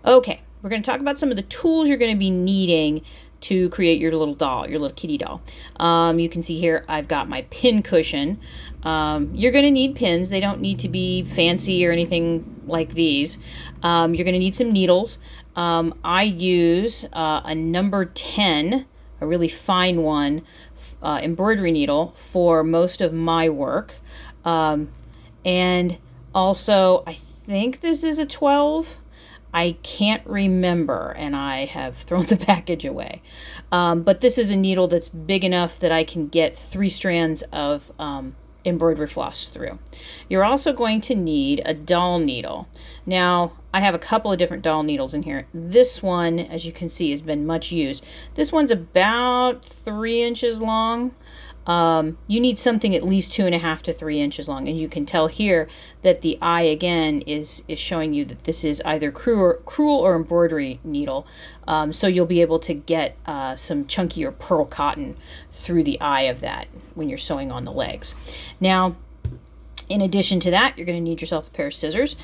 Okay, we're going to talk about some of the tools you're going to be needing to create your little doll, your little kitty doll. You can see here I've got my pin cushion. You're going to need pins. They don't need to be fancy or anything like these. You're going to need some needles. I use a number 10, a really fine one, embroidery needle for most of my work. And also, I think this is a 12. I can't remember, and I have thrown the package away. But this is a needle that's big enough that I can get 3 strands of embroidery floss through. You're also going to need a doll needle. Now, I have a couple of different doll needles in here. This one, as you can see, has been much used. This one's about 3 inches long. You need something at least 2.5 to 3 inches long, and you can tell here that the eye again is showing you that this is either crewel or embroidery needle. So you'll be able to get some chunkier pearl cotton through the eye of that when you're sewing on the legs. Now, in addition to that, you're going to need yourself a pair of scissors.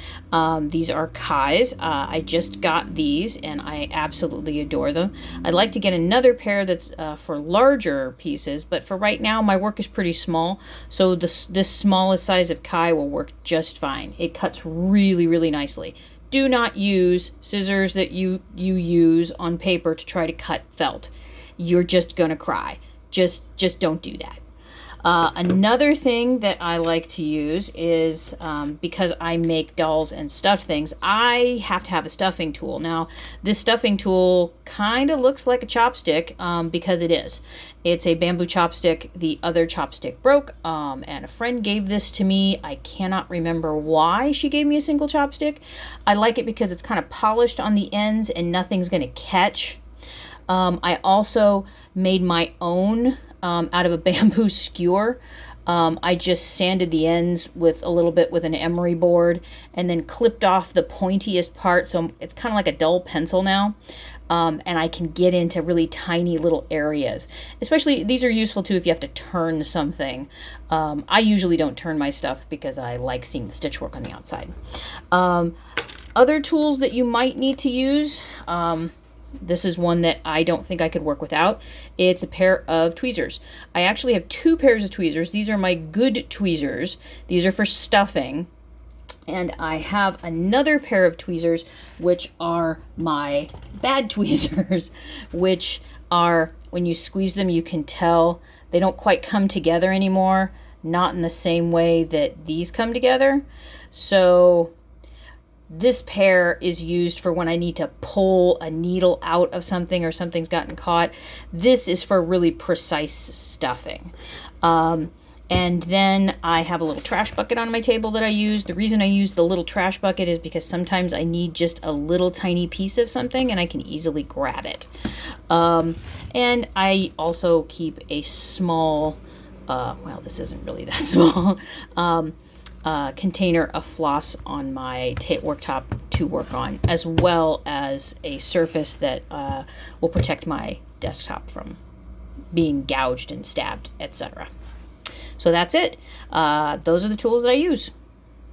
These are Kai's. I just got these and I absolutely adore them. I'd like to get another pair that's for larger pieces, but for right now my work is pretty small, so this smallest size of Kai will work just fine. It cuts really, really nicely. Do not use scissors that you use on paper to try to cut felt. You're just going to cry. Just don't do that. Another thing that I like to use is, because I make dolls and stuffed things, I have to have a stuffing tool. Now, this stuffing tool kind of looks like a chopstick, because it is. It's a bamboo chopstick. The other chopstick broke, and a friend gave this to me. I cannot remember why she gave me a single chopstick. I like it because it's kind of polished on the ends and nothing's going to catch. I also made my own out of a bamboo skewer. I just sanded the ends with a little bit with an emery board and then clipped off the pointiest part, so it's kind of like a dull pencil now. And I can get into really tiny little areas. Especially, these are useful too if you have to turn something. I usually don't turn my stuff because I like seeing the stitch work on the outside. Other tools that you might need to use, this is one that I don't think I could work without. It's a pair of tweezers. I actually have 2 pairs of tweezers. These are my good tweezers. These are for stuffing. And I have another pair of tweezers, which are my bad tweezers, which are, when you squeeze them, you can tell they don't quite come together anymore. Not in the same way that these come together. So this pair is used for when I need to pull a needle out of something or something's gotten caught. This is for really precise stuffing. And then I have a little trash bucket on my table that I use. The reason I use the little trash bucket is because sometimes I need just a little tiny piece of something and I can easily grab it. And I also keep a small, well, this isn't really that small, container of floss on my worktop to work on, as well as a surface that will protect my desktop from being gouged and stabbed, etc. So that's it. Those are the tools that I use.